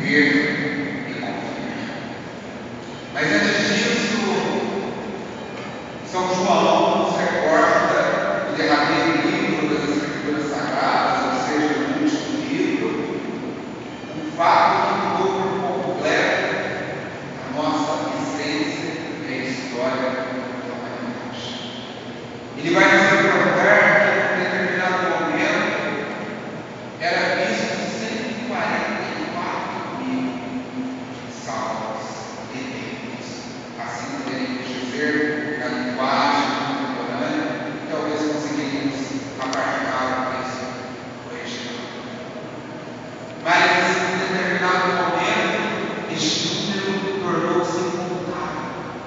ver e confiar. Mas antes disso, São João nos recorda do derradeiro livro das Escrituras Sagradas, ou seja, o último livro, um fato que mudou por completo a nossa essência e a história da humanidade. Ele vai nos recordar que em determinado momento era visto 144 mil salvos eleitos, assim poderíamos dizer na linguagem contemporânea, e talvez conseguiríamos abarcar o texto original. Mas em determinado momento, este número tornou-se incontável,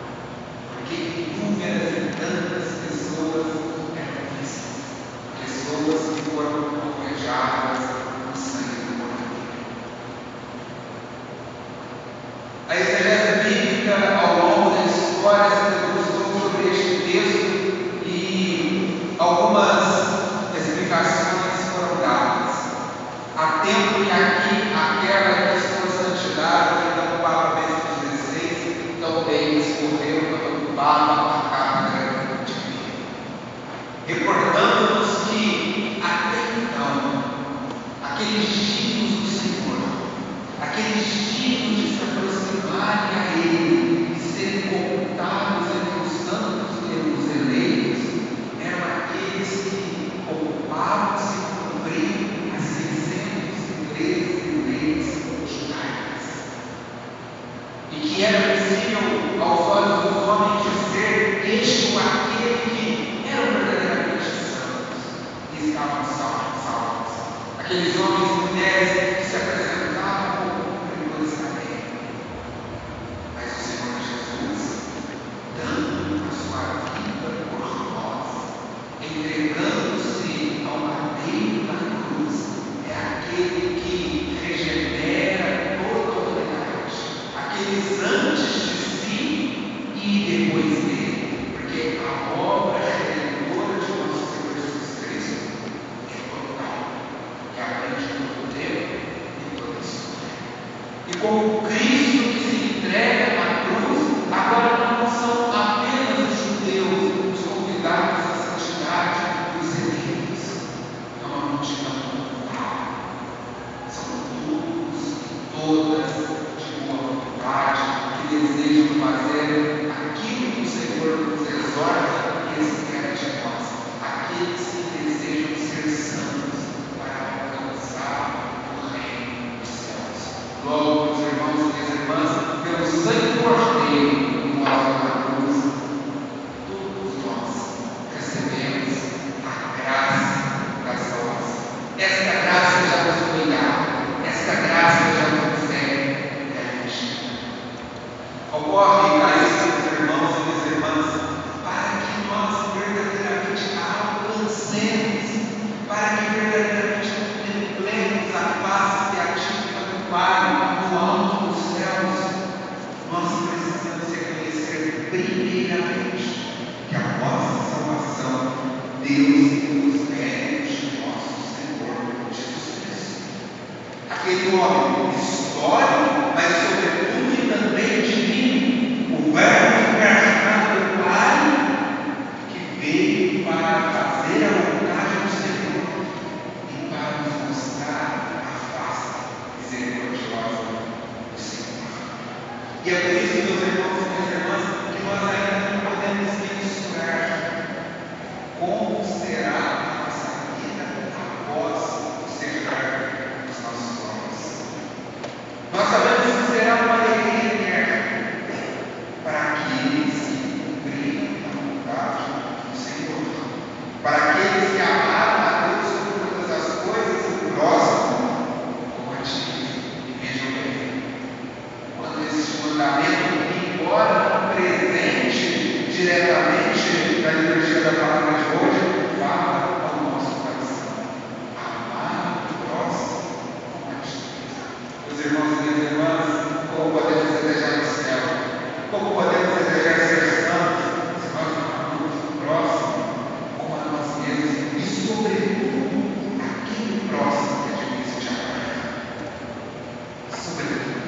porque inúmeras e tantas pessoas eram vistas, pessoas que foram alvejadas no sangue do Cordeiro. A exegese bíblica, ao longo da história, se debruçou sobre este texto e algumas explicações foram dadas. Há tempo que aqui, aquela que sua santidade, então o Papa Bento XVI, também escorreu quando ocupava a cátedra de Pedro, recordando-nos que até então, aqueles dignos do Senhor, aqueles dignos de se aproximarem a Ele e serem computados entre os santos e os eleitos, eram aqueles que ocupavam-se em cumprir as 613 leis judaicas, e que era possível aos olhos dos homens dizer: este ou aquele que eram verdadeiramente santos e estavam salvos. Aqueles homens e mulheres que se apresentavam como cumpridores da lei. Mas o Senhor Jesus, dando a sua vida por nós, entregando-se ao madeiro da cruz, é aquele que regenera toda a humanidade, aqueles antes de si e depois dele, porque a obra redentora de nosso Senhor Jesus Cristo é total, que abrange todo o tempo e toda a história. E como Cristo que se entrega na cruz, agora não são apenas os judeus os convidados à santidade e os eleitos. É uma multidão total. São todos e todas de boa vontade que desejam fazer aquilo que o Senhor nos exorta e espera de nós. Aqueles que desejam ser santos para alcançar o reino dos céus. Logo, meus irmãos e minhas irmãs, pelo sangue do Cordeiro, morto na cruz, todos nós recebemos a graça da salvação. Esta graça já nos foi dada, esta graça já nos é garantida. Ocorre, caríssimos irmãos e minhas irmãs, para que nós verdadeiramente a alcancemos, para que verdadeiramente contemplemos a face beatífica do Pai no alto dos céus, nós precisamos reconhecer primeiramente que a nossa salvação Deus nos méritos de nosso Senhor Jesus Cristo. Aquele homem histórico, mas sobretudo e também divino, o Verbo encarnado do Pai, que veio para fazer a vontade do Senhor e para nos mostrar a face misericordiosa do Senhor. E é por isso, meus irmãos e minhas irmãs, que nós ainda não podemos mensurar como será a nossa vida após o cegar dos nossos olhos. Nós sabemos que será uma alegria eterna para aqueles que cumpriram a vontade do Senhor, para aqueles que amaram a Deus sobre todas as coisas e o próximo como a ti. E vejam bem, quando este mandamento, embora não presente diretamente na liturgia da palavra de hoje, fala ao nosso coração: amar o próximo como a ti. Meus irmãos e minhas irmãs, como podemos desejar o céu? Como podemos desejar ser santos se nós não amamos o próximo como a nós mesmos e, sobretudo, aquele próximo que é difícil de amar? Sobretudo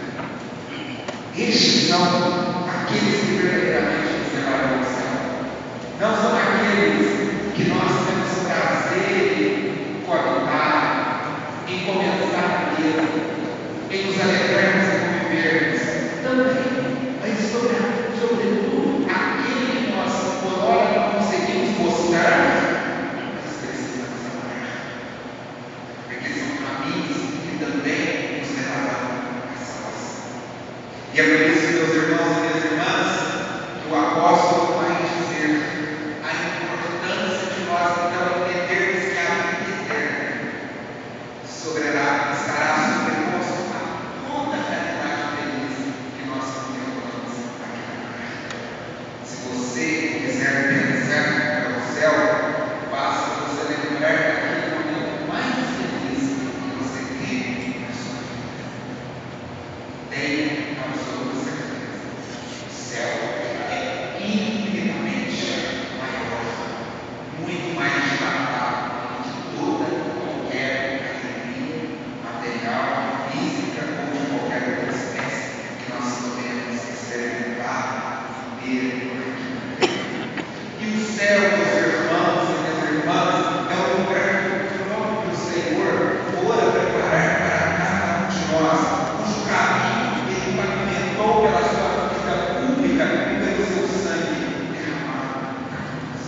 céu, meus irmãos e minhas irmãs, é o lugar que o próprio Senhor fora preparar para cada um de nós, cujo caminho Ele pavimentou pela sua vida pública e pelo seu sangue derramado na cruz.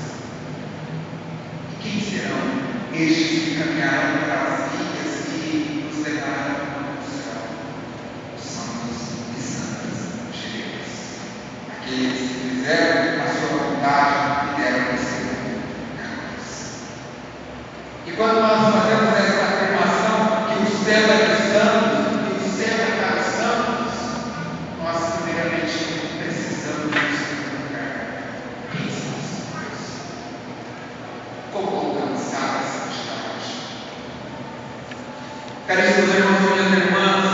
E quem serão estes que caminharão pelas vias que nos levarão ao céu? Os santos e santas de Deus, aqueles que fizeram a sua vontade e deram testemunho na cruz. E quando nós fazemos essa afirmação que o céu é dos santos e o céu é para os santos, nós primeiramente precisamos nos perguntar: quem são os santos? Como alcançar essa santidade? Caríssimos irmãos e minhas irmãs,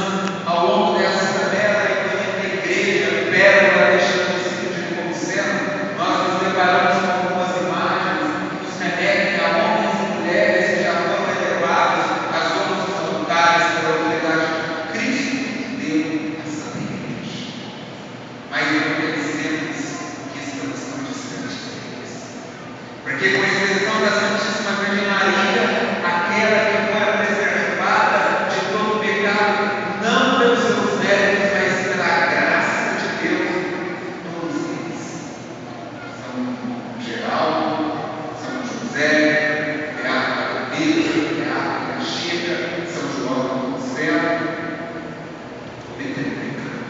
ao longo desta bela e bonita igreja, pérola deixando o sítio de Nepomuceno, nós nos deparamos com algumas imagens que nos remetem a homens e mulheres que já foram elevados às honras dos altares pela autoridade de Cristo que deu a Santa Igreja. Mas não pensemos que estamos tão distantes deles, porque com exceção da Santíssima Virgem Maria, aquela que foi preservada de todo pecado, não pelos seus méritos, mas pela graça de Deus, todos eles, São Geraldo, São José, Beato da Pedro, Beato da Chica, São João do Céu, cometeram pecado,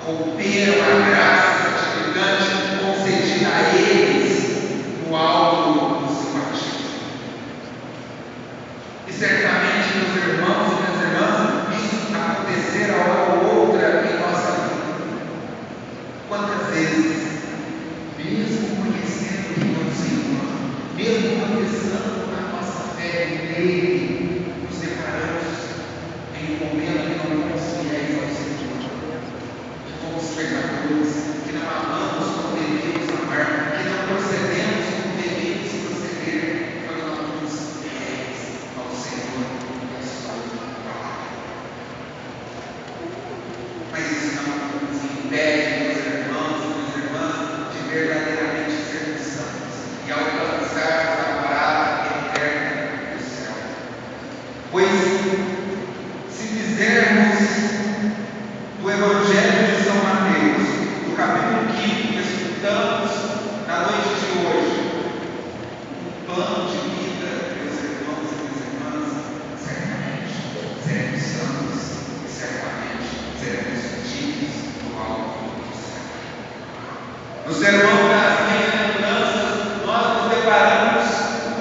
romperam a graça santificante concedida a eles no alto do seu batismo. E certamente, meus irmãos e minhas irmãs, isso acontecerá hora ou outra em nossa vida. Quantas vezes, mesmo conhecendo quem é o Senhor, mesmo professando a nossa fé nele, nos deparamos em um momento que não fomos fiéis ao Senhor, que fomos pecadores, que não amamos como devemos amar, que não procedemos como devemos proceder, quando não fomos fiéis ao Senhor e à sua palavra. Mas isso não nos impede, meus irmãos e minhas irmãs, de verdadeiramente sermos santos e alcançarmos a morada eterna do céu. Pois, se fizermos do Evangelho de São Mateus, do capítulo 5, que escutamos na noite de hoje, um plano de vida, meus irmãos e minhas irmãs, certamente seremos santos e certamente seremos dignos do alto do céu. No sermão das bem-aventuranças, nós nos deparamos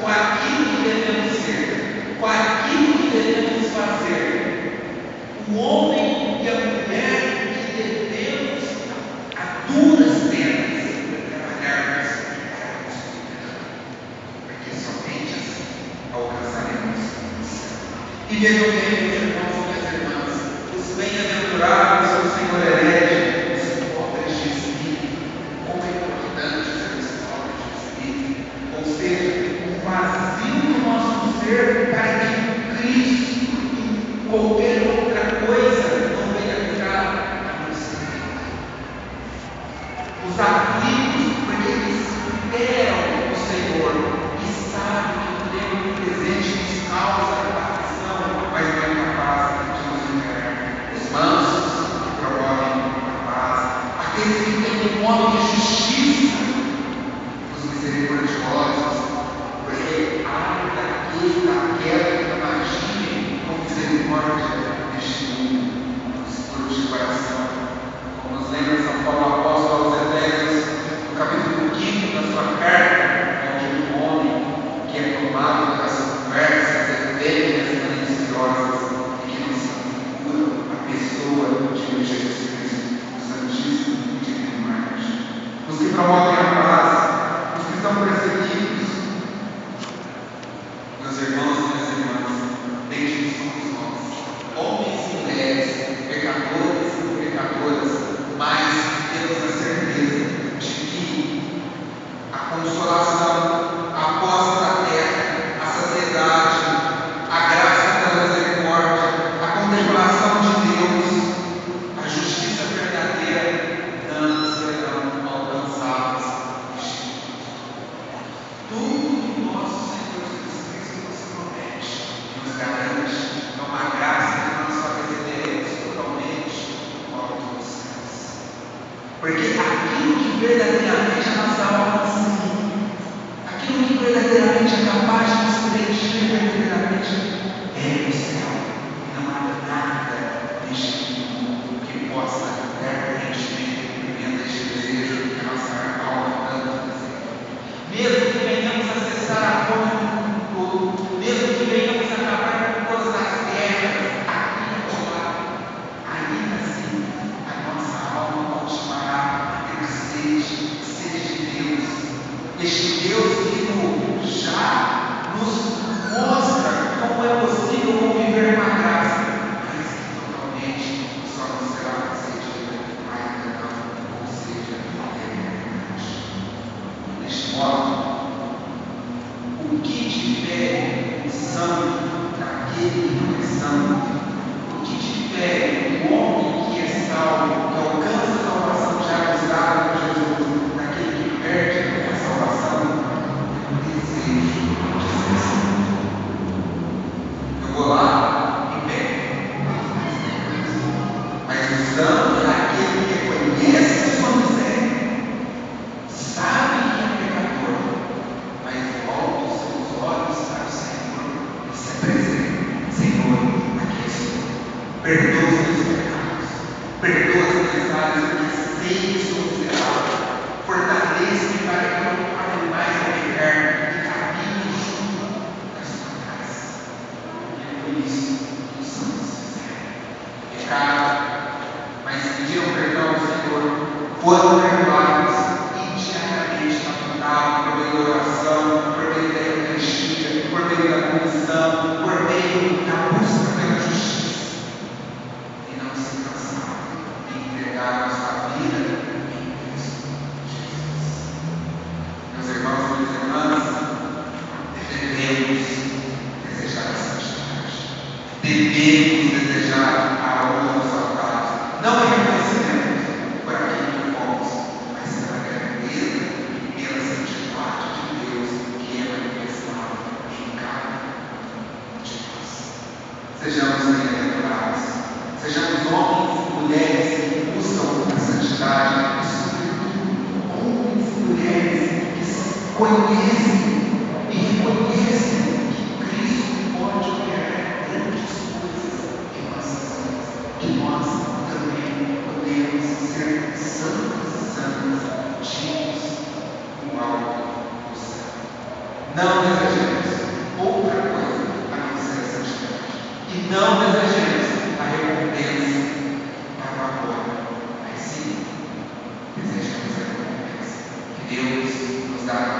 com aquilo que devemos ser, com aquilo que devemos fazer. O homem e a mulher que devemos, a duras penas, trabalharmos para construir, porque somente assim alcançaremos o céu. E vejam bem, meus irmãos e minhas irmãs, os bem-aventurados que o Senhor elege, os pobres de espírito. Como é importante sermos pobres de espírito, ou seja, um vazio do nosso ser para que Cristo e qualquer outra coisa não venha ficar a nossa vida. Os aflitos, porque eles esperam o Senhor e sabem que o tempo presente nos causa aflição, mas não é capaz de nos liberar. Os mansos que promovem a paz, aqueles que têm um modo de justiça, os misericordiosos, porque daquele, daquela que não agem com misericórdia neste mundo, os puros de coração. Como nos lembra São Paulo Apóstolo aos Efésios, no capítulo 5 da sua carta, onde o homem que é tomado pelas conversas efêmeras e maliciosas e que não santificam a pessoa de Jesus Cristo, o Santíssimo e Divino Mártir. Os que promovem a paz, os que são perseguidos, meus irmãos e minhas irmãs, benditos somos nós, homens e mulheres, pecadores e pecadoras, mas temos a certeza de que a consolação, a posse da terra, a saciedade, a graça da misericórdia, a contemplação de Deus, a justiça verdadeira não serão alcançadas verdadeiramente a nossa alma anseia, aquilo que verdadeiramente é capaz de nos preencher verdadeiramente, é o céu. E não há nada neste mundo que possa dar preenchimento e cumprimento a este desejo que a nossa alma tanto deseja. Mesmo que venhamos a cessar a fome no mundo todo, mesmo que venhamos a acabar com todas as guerras aqui e acolá, ainda assim a nossa alma continuará a ter sede de Deus. Este Deus que já nos mostra como é possível conviver com a graça, mas que totalmente só nos será concedida ainda não, ou seja, eternamente. Deste modo, o que difere o santo daquele que não é santo? O que difere o homem que é salvo, que alcança a salvação já nos dada por Jesus, daquele que perde a salvação? É o desejo de ser santo. Eu vou lá e peco, mas o santo é aquele que reconhece a sua miséria, sabe que é pecador, mas volta os seus olhos para o Senhor e se apresenta: Senhor, aqui estou. Perdoa os meus pecados, perdoa as minhas falhas, porque sei que sou miserável. Fortaleça-me para que eu não torne mais a pecar e caminhe junto da sua graça. E é por isso que os santos fizeram. Pecaram, mas pediram perdão ao Senhor, foram perdoados e diariamente lamentavam por meio da oração, por meio da Eucaristia, por meio da comissão, por meio da busca pela justiça. E não se cansaram de entregar a sua vida em Cristo Jesus. Meus irmãos e minhas irmãs, devemos desejar a santidade, devemos desejar a honra dos altares, não em reconhecimento por aquilo que fomos, mas pela grandeza e pela santidade de Deus que é manifestada em cada um de nós. Sejamos bem-aventurados, sejamos homens e mulheres que buscam a santidade e, sobretudo, homens e mulheres que conhecem e reconhecem que Cristo pode operar grandes coisas em nossas vidas, que nós também podemos ser santos e santas, dignos do alto do céu. Não desejemos outra coisa a não ser a santidade. E não desejemos a recompensa para agora, mas sim desejamos a recompensa que Deus nos dará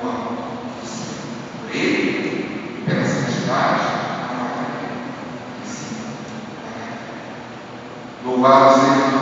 no alto do céu. Por Ele, pela santidade, não há e sim. Louvado seja